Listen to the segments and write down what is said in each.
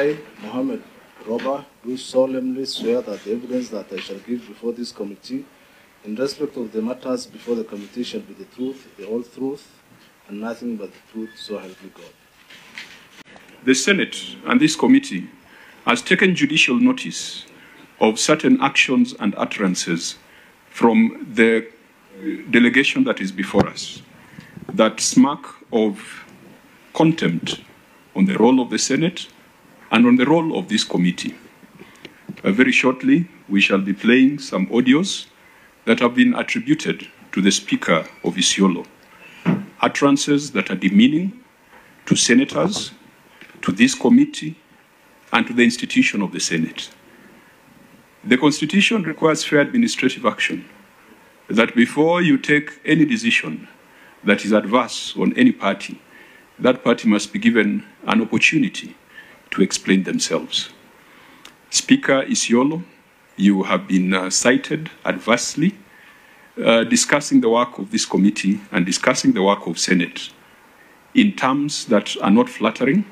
I, Mohamed Roba, do solemnly swear that the evidence that I shall give before this committee in respect of the matters before the committee shall be the truth, the whole truth, and nothing but the truth, so help me God. The Senate and this committee has taken judicial notice of certain actions and utterances from the delegation that is before us that smack of contempt on the role of the Senate and on the role of this committee. Very shortly, we shall be playing some audios that have been attributed to the Speaker of Isiolo. Utterances that are demeaning to senators, to this committee, and to the institution of the Senate. The Constitution requires fair administrative action, that before you take any decision that is adverse on any party, that party must be given an opportunity to explain themselves. Speaker Isiolo, you have been cited adversely, discussing the work of this committee and discussing the work of Senate in terms that are not flattering.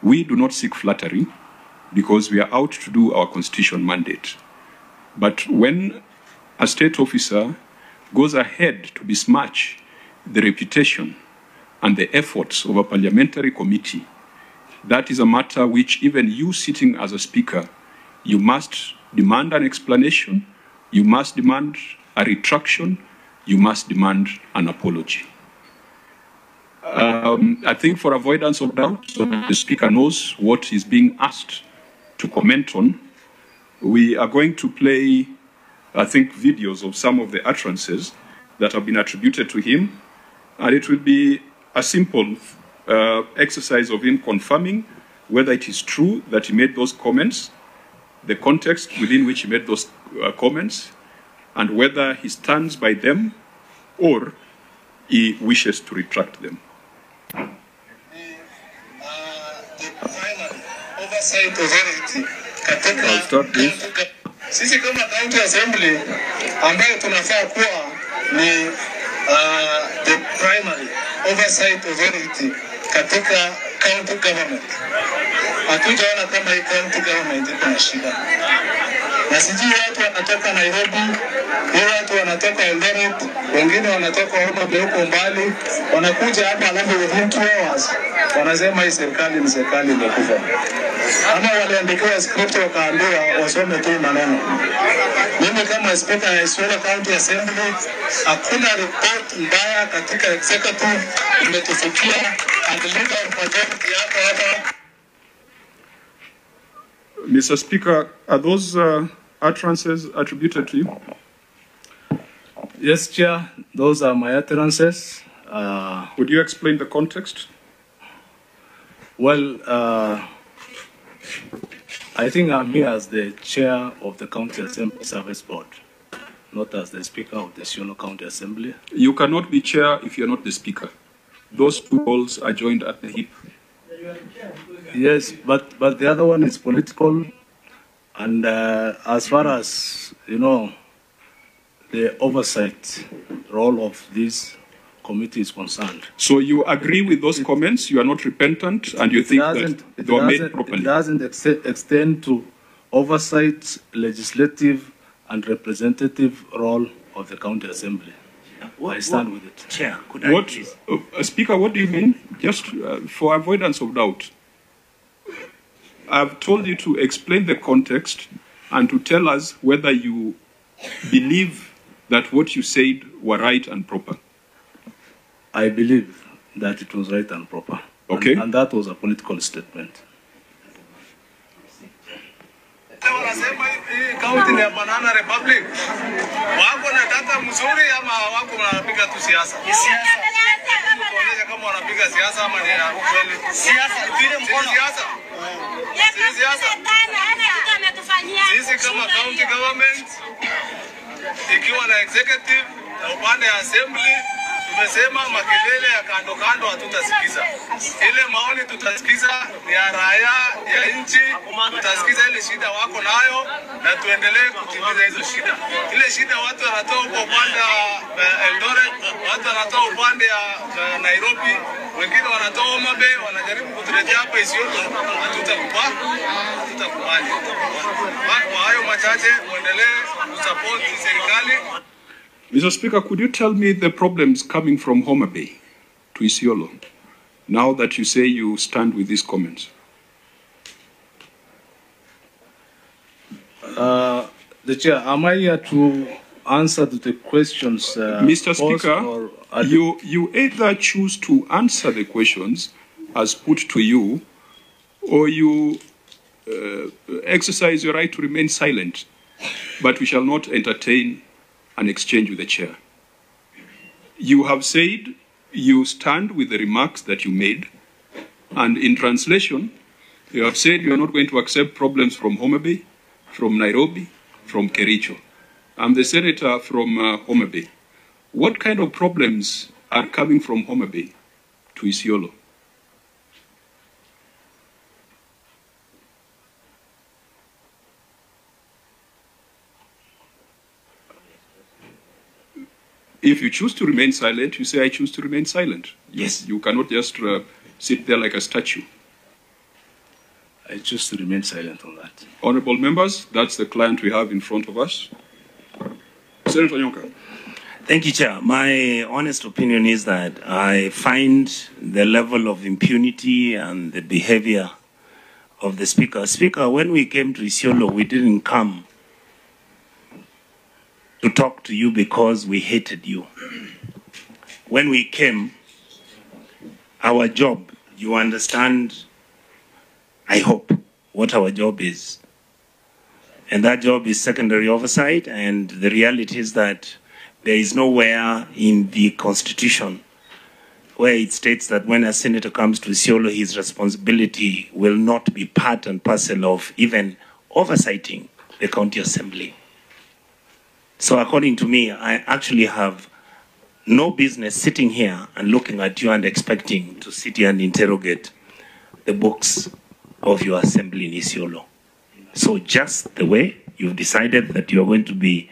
We do not seek flattery because we are out to do our constitutional mandate. But when a state officer goes ahead to besmirch the reputation and the efforts of a parliamentary committee, that is a matter which even you sitting as a speaker, you must demand an explanation, you must demand a retraction, you must demand an apology. I think for avoidance of doubt, so that the speaker knows what is being asked to comment on, we are going to play, I think, videos of some of the utterances that have been attributed to him, and it will be a simple exercise of him confirming whether it is true that he made those comments, the context within which he made those comments, and whether he stands by them or he wishes to retract them. I'll start this. Sisi kama county assembly ambayo tunafaa kuwa ni the primary oversight authority katika county government. Hatujaona kama hii county government iko na shida. Na sijui watu wanatoka Nairobi, watu wanatoka Eldoret, wengine wanatoka Homa Bay huko mbali, wanakuja hapa alafu within 2 hours wanasema hii serikali ni serikali imekufa. Ama waliandikiwa script wakaambiwa wasome tu maneno. Mimi kama speaker ya Isiolo County Assembly, hakuna report mbaya katika executive imetufikia and leader majority hapa. Mr. Speaker, are those utterances attributed to you? Yes, Chair, those are my utterances. Would you explain the context? Well, I think I'm here as the chair of the County Assembly Service Board, not as the Speaker of the Isiolo County Assembly. You cannot be chair if you're not the Speaker. Those two roles are joined at the hip. Yes, but the other one is political, and as far as, you know, the oversight role of this committee is concerned. So you agree with those comments, you are not repentant, and you think that they were made properly? It doesn't extend to oversight, legislative, and representative role of the County Assembly. I stand with it. Chair, could I please? Speaker, what do you mean? Just for avoidance of doubt. I've told you to explain the context and to tell us whether you believe that what you said were right and proper. I believe that it was right and proper. Okay. And that was a political statement. Wanasema hii county ni banana republic. Wako na data mzuri ama wako wanapiga tu siasa? Siasa. Tunaona kama wanapiga siasa ama ni kweli? Siasa, vile mkono siasa. Siasa. Sisi kama county government ikiwa na executive na upande ya assembly tumesema makelele ya kando kando hatutasikiza. Ile maoni tutasikiza ni ya raia ya wananchi, tutasikiza ile shida wako nayo na tuendelee kutimiza hizo shida. Ile shida watu wanatoa huko upande Eldoret, watu wanatoa upande ya Nairobi, wengine wanatoa Homa Bay, wanajaribu kutuletea hapa Isiolo, hatutakubali. Kwa hayo machache, muendelee kusupport serikali. Mr. Speaker, could you tell me the problems coming from Homa Bay to Isiolo, now that you say you stand with these comments? The Chair, am I here to answer the questions? Mr. Speaker, you either choose to answer the questions as put to you, or you exercise your right to remain silent, but we shall not entertain an exchange with the chair. You have said you stand with the remarks that you made, and in translation, you have said you are not going to accept problems from Homa Bay, from Nairobi, from Kericho. I'm the senator from Homa Bay. What kind of problems are coming from Homa Bay to Isiolo? If you choose to remain silent, you say, I choose to remain silent. Yes. You cannot just sit there like a statue. I choose to remain silent on that. Honorable members, that's the client we have in front of us. Senator Nyonka. Thank you, Chair. My honest opinion is that I find the level of impunity and the behavior of the Speaker. Speaker, when we came to Isiolo, we didn't come to talk to you because we hated you. When we came, our job, you understand, I hope, what our job is. And that job is secondary oversight, and the reality is that there is nowhere in the Constitution where it states that when a senator comes to Isiolo, his responsibility will not be part and parcel of even oversighting the county assembly. So according to me, I actually have no business sitting here and looking at you and expecting to sit here and interrogate the books of your assembly in Isiolo. So just the way you've decided that you're going to be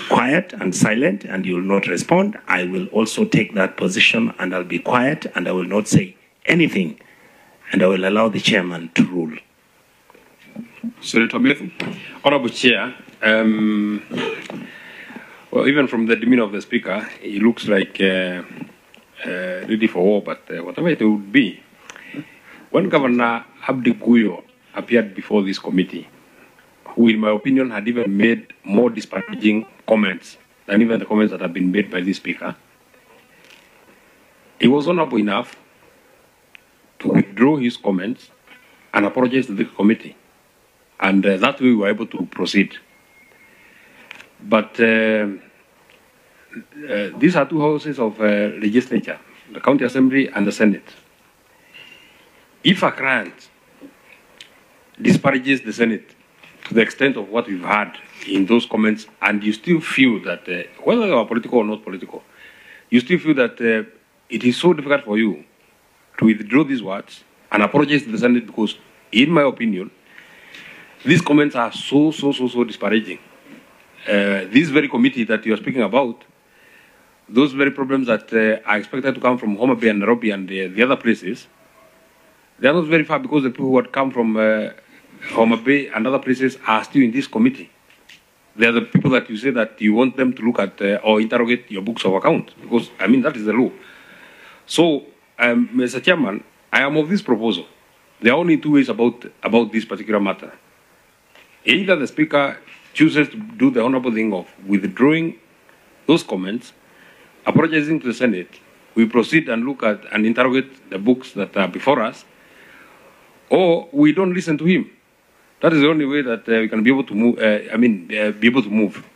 quiet and silent and you will not respond, I will also take that position and I'll be quiet and I will not say anything and I will allow the chairman to rule. Senator Methu. Honorable Chair, well, even from the demeanor of the Speaker, he looks like ready for war, but whatever it would be. When Governor Abdi Guyo appeared before this committee, who in my opinion had even made more disparaging comments than even the comments that have been made by the Speaker, he was honorable enough to withdraw his comments and apologize to the committee. And that way we were able to proceed. But these are two houses of legislature, the County Assembly and the Senate. If a client disparages the Senate to the extent of what we've heard in those comments, and you still feel that, whether they are political or not political, you still feel that it is so difficult for you to withdraw these words and apologize to the Senate because, in my opinion, these comments are so disparaging. This very committee that you are speaking about, those very problems that are expected to come from Homa Bay and Nairobi and the other places, they are not very far because the people who had come from Homa Bay and other places are still in this committee. They are the people that you say that you want them to look at or interrogate your books of account, because, I mean, that is the law. So, Mr. Chairman, I am of this proposal. There are only two ways about this particular matter. Either the Speaker chooses to do the honorable thing of withdrawing those comments, apologizing to the Senate, we proceed and look at and interrogate the books that are before us, or we don't listen to him. That is the only way that we can be able to move. Be able to move.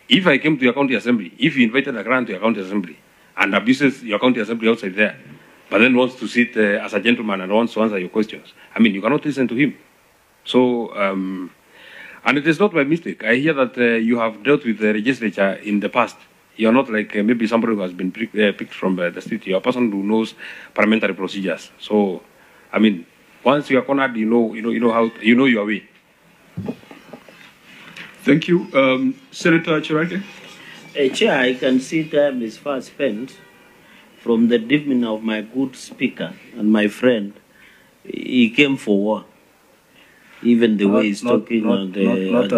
If I came to your county assembly, if you invited a grant to your county assembly and abuses your county assembly outside there, but then wants to sit as a gentleman and wants to answer your questions, I mean, you cannot listen to him. So, and it is not by mistake. I hear that you have dealt with the legislature in the past. You're not like maybe somebody who has been picked from the street. You're a person who knows parliamentary procedures. So, I mean, Once you are cornered, you know your way. Thank you. Senator Chirake? Chair, I can see time is far spent. From the demeanor of my good speaker and my friend, he came for war. Even the way he's talking on the... Not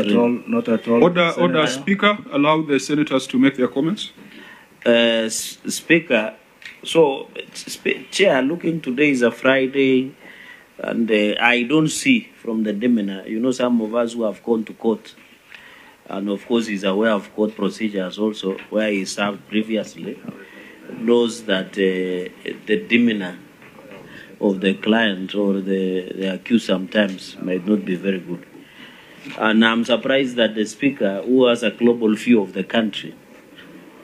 at all. Order, Speaker. Allow the senators to make their comments. Speaker, so, Chair, looking today is a Friday, and I don't see from the demeanor, you know, some of us who have gone to court, and of course he's aware of court procedures also, where he served previously, knows that the demeanor of the client or the accused sometimes might not be very good. And I'm surprised that the Speaker, who has a global view of the country,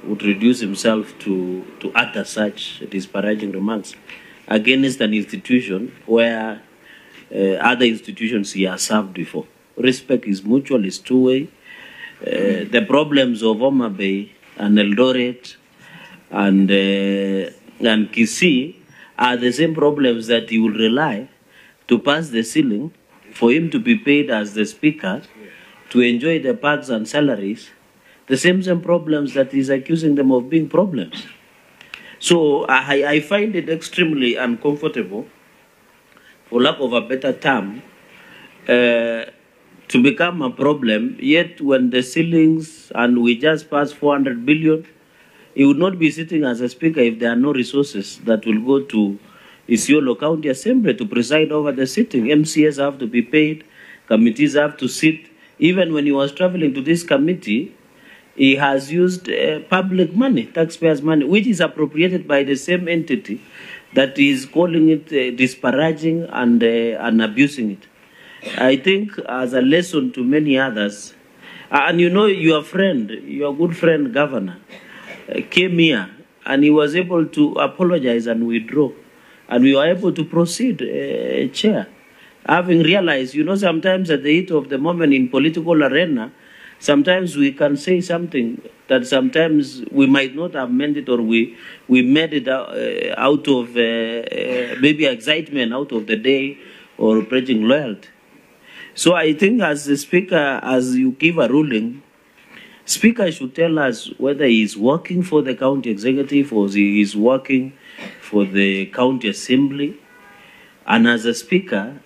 would reduce himself to utter such disparaging remarks against an institution where other institutions he has served before. Respect is mutual, is two-way. The problems of Homa Bay and Eldoret and Kisii are the same problems that he will rely to pass the ceiling for him to be paid as the Speaker to enjoy the perks and salaries, the same problems that he's accusing them of being problems. So I find it extremely uncomfortable, for lack of a better term, to become a problem, yet when the ceilings and we just passed 400 billion, he would not be sitting as a Speaker if there are no resources that will go to Isiolo County Assembly to preside over the sitting. MCS have to be paid, committees have to sit. Even when he was traveling to this committee, he has used public money, taxpayers' money, which is appropriated by the same entity that is calling it disparaging and abusing it. I think as a lesson to many others, and you know your friend, your good friend Governor, came here and he was able to apologize and withdraw. And we were able to proceed, Chair. Having realized, you know, sometimes at the heat of the moment in political arena, sometimes we can say something that sometimes we might not have meant it, or we made it out of maybe excitement out of the day or pledging loyalty. So I think as the Speaker, as you give a ruling, Speaker should tell us whether he is working for the county executive or he is working for the county assembly. And as a Speaker,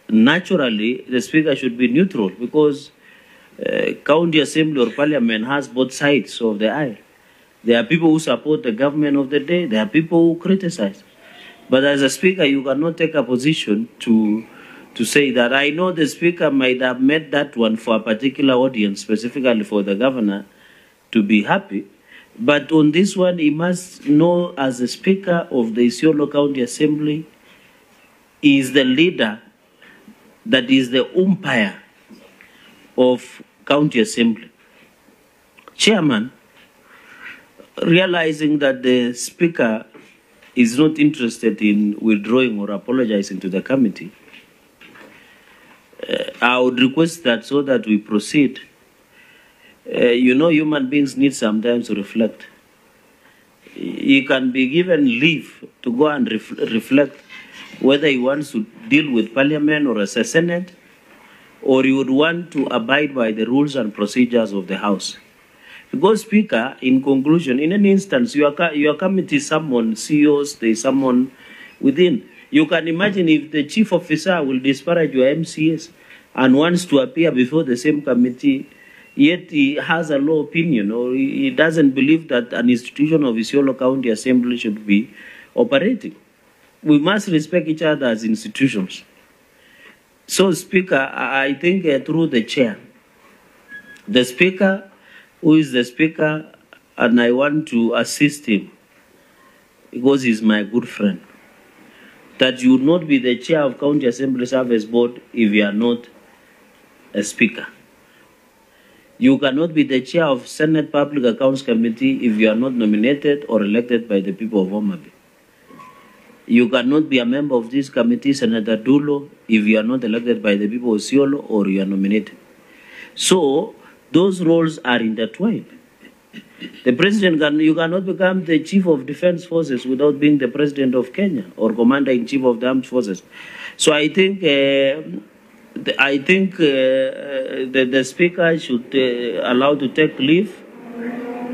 naturally, the Speaker should be neutral, because county assembly or parliament has both sides of the aisle. There are people who support the government of the day. There are people who criticize. But as a Speaker, you cannot take a position to say that. I know the Speaker might have made that one for a particular audience, specifically for the governor, to be happy. But on this one, he must know, as the Speaker of the Isiolo County Assembly, he is the leader, that is the umpire of County Assembly. Chairman, realizing that the Speaker is not interested in withdrawing or apologizing to the committee, I would request that so that we proceed. You know, human beings need sometimes to reflect. He can be given leave to go and reflect whether he wants to deal with Parliament or as a Senate, or he would want to abide by the rules and procedures of the House. Because, Speaker, in conclusion, in any instance, your committee summon CEOs, they summon within. You can imagine if the chief officer will disparage your MCS and wants to appear before the same committee, yet he has a low opinion, or he doesn't believe that an institution of Isiolo County Assembly should be operating. We must respect each other as institutions. So, Speaker, I think through the chair, the Speaker, who is the Speaker, and I want to assist him, because he's my good friend, that you would not be the chair of County Assembly Service Board if you are not a Speaker. You cannot be the chair of Senate Public Accounts Committee if you are not nominated or elected by the people of Homa Bay. You cannot be a member of this committee, Senator Dulo, if you are not elected by the people of Isiolo or you are nominated. So, those roles are intertwined. The president, you cannot become the chief of defense forces without being the president of Kenya or commander-in-chief of the armed forces. So I think the speaker should allow to take leave,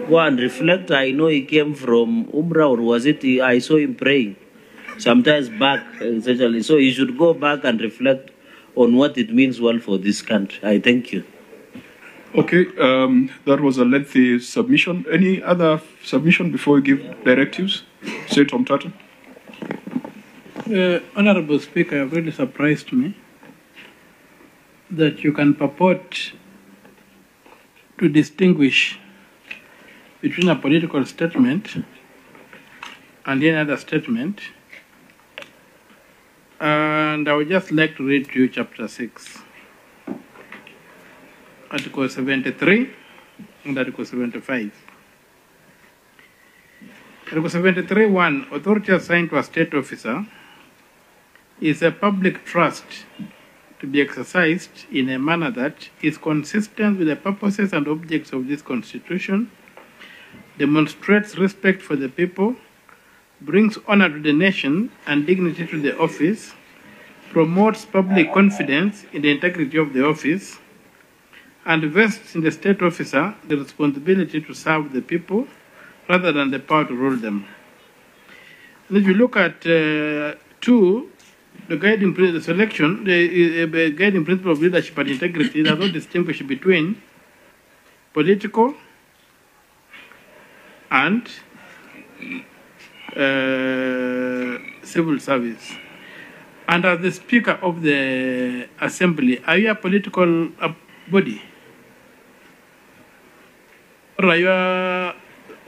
go and reflect. I know he came from Umrah, or was it? I saw him praying sometimes back, essentially. So he should go back and reflect on what it means well for this country. I thank you. Okay, that was a lengthy submission. Any other submission before we give directives? Senator Omtata. Honorable Speaker, you've really surprised me that you can purport to distinguish between a political statement and any other statement. And I would just like to read to you chapter 6, Article 73 and Article 75. Article 73:1, authority assigned to a state officer is a public trust to be exercised in a manner that is consistent with the purposes and objects of this Constitution, demonstrates respect for the people, brings honor to the nation and dignity to the office, promotes public confidence in the integrity of the office, and vests in the state officer the responsibility to serve the people rather than the power to rule them. And if you look at 2, the guiding principle, the selection, the guiding principle of leadership and integrity does not distinguish between political and civil service. And as the Speaker of the Assembly, are you a political body? Or are you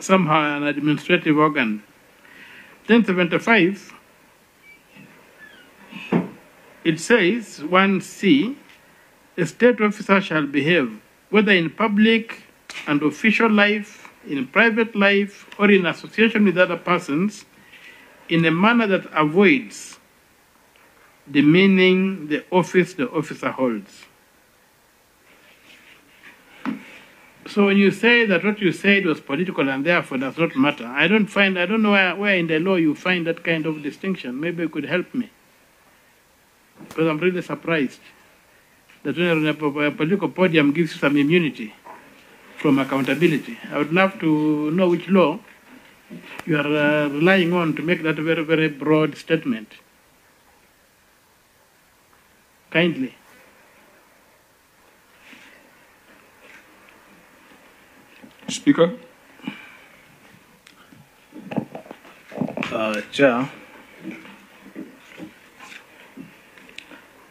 somehow an administrative organ? 1075, it says, 1C, a state officer shall behave, whether in public and official life, in private life, or in association with other persons, in a manner that avoids demeaning the office the officer holds. So when you say that what you said was political and therefore does not matter, I don't know where in the law you find that kind of distinction. Maybe you could help me. Because I'm really surprised that when a political podium gives you some immunity from accountability. I would love to know which law you are relying on to make that very, very broad statement. Kindly. Speaker. Chair,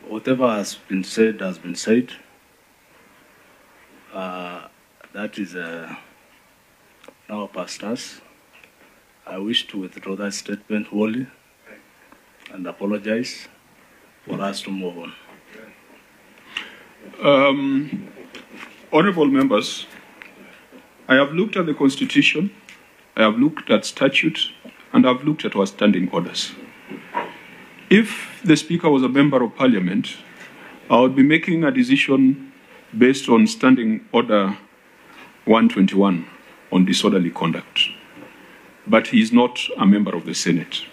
whatever has been said has been said. That is now past us. I wish to withdraw that statement wholly and apologize for us to move on. Honorable members, I have looked at the Constitution, I have looked at statute, and I've looked at our standing orders. If the Speaker was a member of Parliament, I would be making a decision based on Standing Order 121 on disorderly conduct. But he is not a member of the Senate.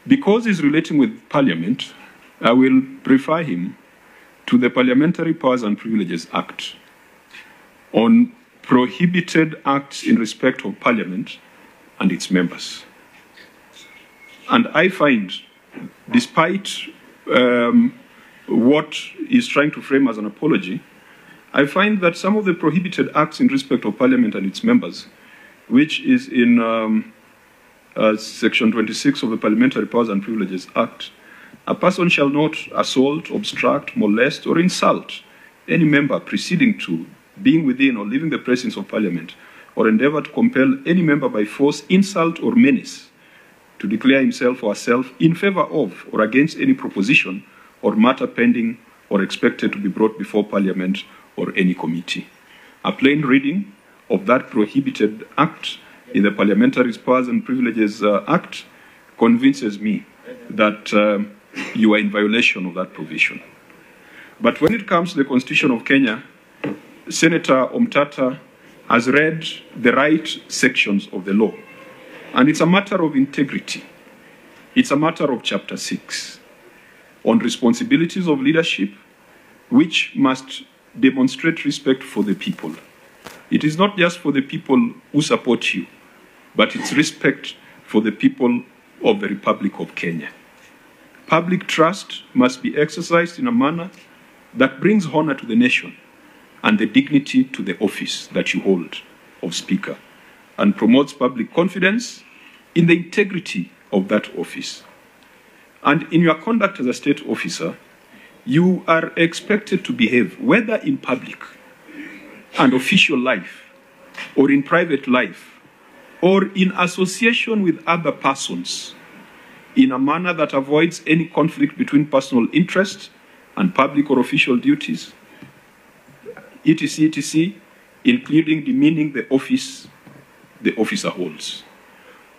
Because he's relating with Parliament, I will refer him to the Parliamentary Powers and Privileges Act on prohibited acts in respect of Parliament and its members. And I find, despite what he's trying to frame as an apology, I find that some of the prohibited acts in respect of Parliament and its members, which is in Section 26 of the Parliamentary Powers and Privileges Act, a person shall not assault, obstruct, molest, or insult any member preceding to, being within, or leaving the presence of Parliament, or endeavor to compel any member by force, insult, or menace to declare himself or herself in favor of or against any proposition or matter pending or expected to be brought before Parliament or any committee. A plain reading of that prohibited act in the Parliamentary Powers and Privileges Act convinces me that you are in violation of that provision. But when it comes to the Constitution of Kenya, Senator Omtata has read the right sections of the law. And it's a matter of integrity. It's a matter of Chapter 6. on responsibilities of leadership, which must demonstrate respect for the people. It is not just for the people who support you, but it's respect for the people of the Republic of Kenya. Public trust must be exercised in a manner that brings honor to the nation and the dignity to the office that you hold of Speaker, and promotes public confidence in the integrity of that office. And in your conduct as a state officer, you are expected to behave, whether in public and official life, or in private life, or in association with other persons, in a manner that avoids any conflict between personal interest and public or official duties, etc., including demeaning the office the officer holds.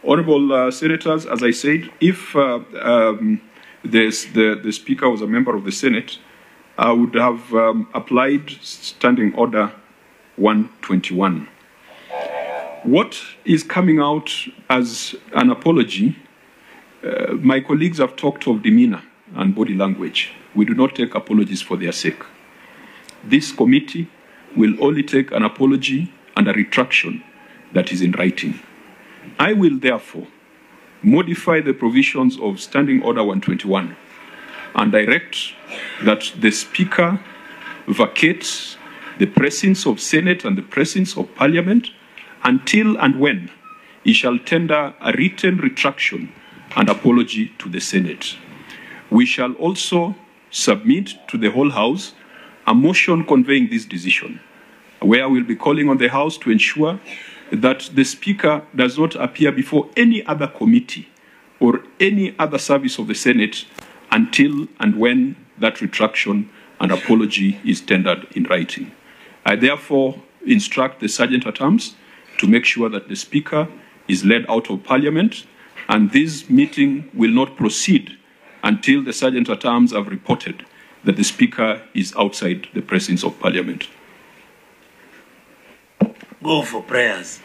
Honorable Senators, as I said, if the Speaker was a member of the Senate, I would have applied Standing Order 121. What is coming out as an apology, my colleagues have talked of demeanor and body language. We do not take apologies for their sake. This committee will only take an apology and a retraction that is in writing. I will therefore modify the provisions of Standing Order 121 and direct that the Speaker vacates the presence of Senate and the presence of Parliament until and when he shall tender a written retraction and apology to the Senate. We shall also submit to the whole House a motion conveying this decision, where we'll be calling on the House to ensure that the Speaker does not appear before any other committee or any other service of the Senate until and when that retraction and apology is tendered in writing. I therefore instruct the Sergeant-at-Arms to make sure that the Speaker is led out of Parliament, and this meeting will not proceed until the Sergeant-at-Arms have reported that the Speaker is outside the presence of Parliament. Go for prayers.